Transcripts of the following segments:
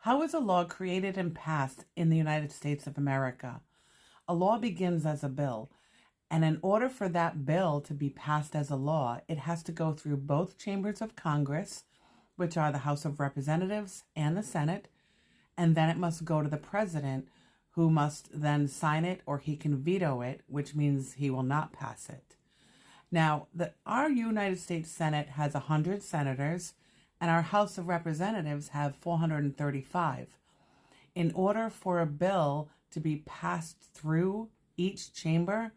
How is a law created and passed in the United States of America? A law begins as a bill, and in order for that bill to be passed as a law, it has to go through both chambers of Congress, which are the House of Representatives and the Senate, and then it must go to the president, who must then sign it or he can veto it, which means he will not pass it. Now, our United States Senate has 100 senators, and our House of Representatives have 435. In order for a bill to be passed through each chamber,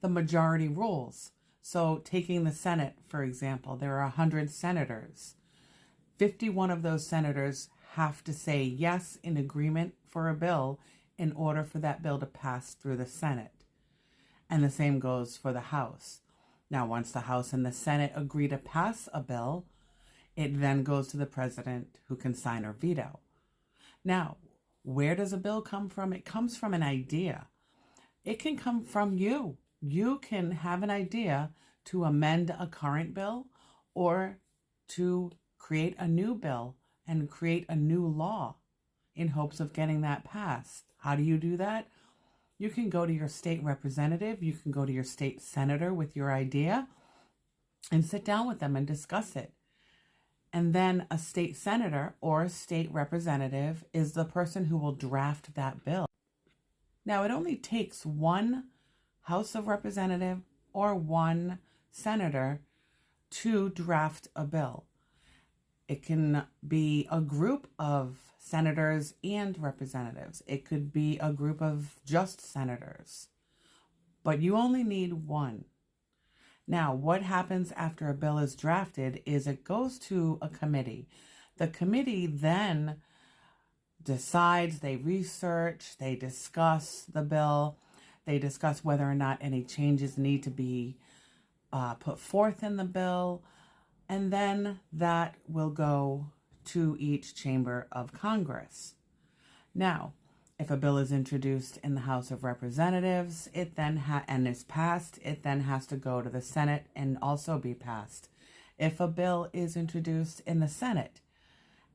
the majority rules. So taking the Senate, for example, there are 100 senators. 51 of those senators have to say yes in agreement for a bill in order for that bill to pass through the Senate. And the same goes for the House. Now, once the House and the Senate agree to pass a bill, it then goes to the president, who can sign or veto. Now, where does a bill come from? It comes from an idea. It can come from you. You can have an idea to amend a current bill or to create a new bill and create a new law in hopes of getting that passed. How do you do that? You can go to your state representative, you can go to your state senator with your idea and sit down with them and discuss it. And then a state senator or a state representative is the person who will draft that bill. Now, it only takes one House of Representative or one senator to draft a bill. It can be a group of senators and representatives. It could be a group of just senators. But you only need one. Now, what happens after a bill is drafted is it goes to a committee. The committee then decides, they research, they discuss the bill, they discuss whether or not any changes need to be put forth in the bill, and then that will go to each chamber of Congress. Now, if a bill is introduced in the House of Representatives, it then and is passed, it then has to go to the Senate and also be passed. If a bill is introduced in the Senate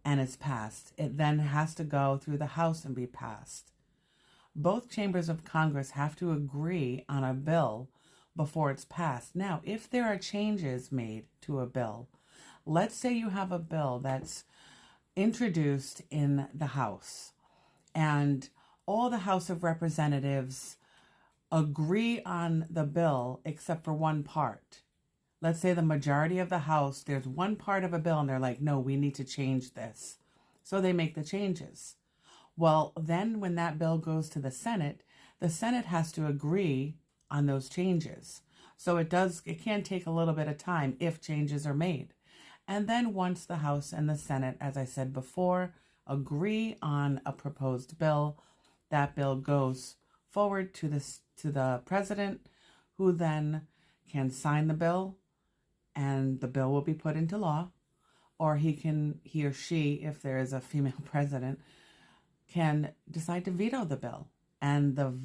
and is passed, it then has to go through the House and be passed. Both chambers of Congress have to agree on a bill before it's passed. Now, if there are changes made to a bill, let's say you have a bill that's introduced in the House, and all the House of Representatives agree on the bill except for one part. Let's say the majority of the House, there's one part of a bill and they're like, no, we need to change this. So they make the changes. Well, then when that bill goes to the Senate has to agree on those changes. So it can take a little bit of time if changes are made. And then once the House and the Senate, as I said before, agree on a proposed bill, that bill goes forward to the president, who then can sign the bill, and the bill will be put into law. Or he or she, if there is a female president, can decide to veto the bill, and the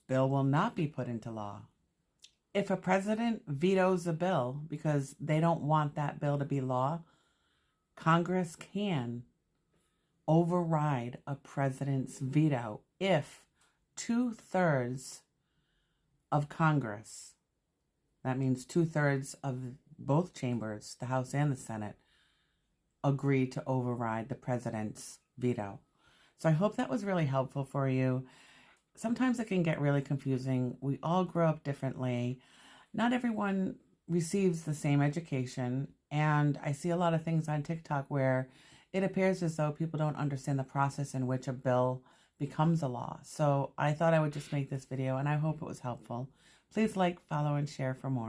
bill will not be put into law. If a president vetoes a bill because they don't want that bill to be law, Congress can override a president's veto if 2/3 of Congress, that means 2/3 of both chambers, the House and the Senate, agree to override the president's veto. So I hope that was really helpful for you. Sometimes it can get really confusing. We all grow up differently. Not everyone receives the same education. And I see a lot of things on TikTok where it appears as though people don't understand the process in which a bill becomes a law. So I thought I would just make this video, and I hope it was helpful. Please like, follow, and share for more.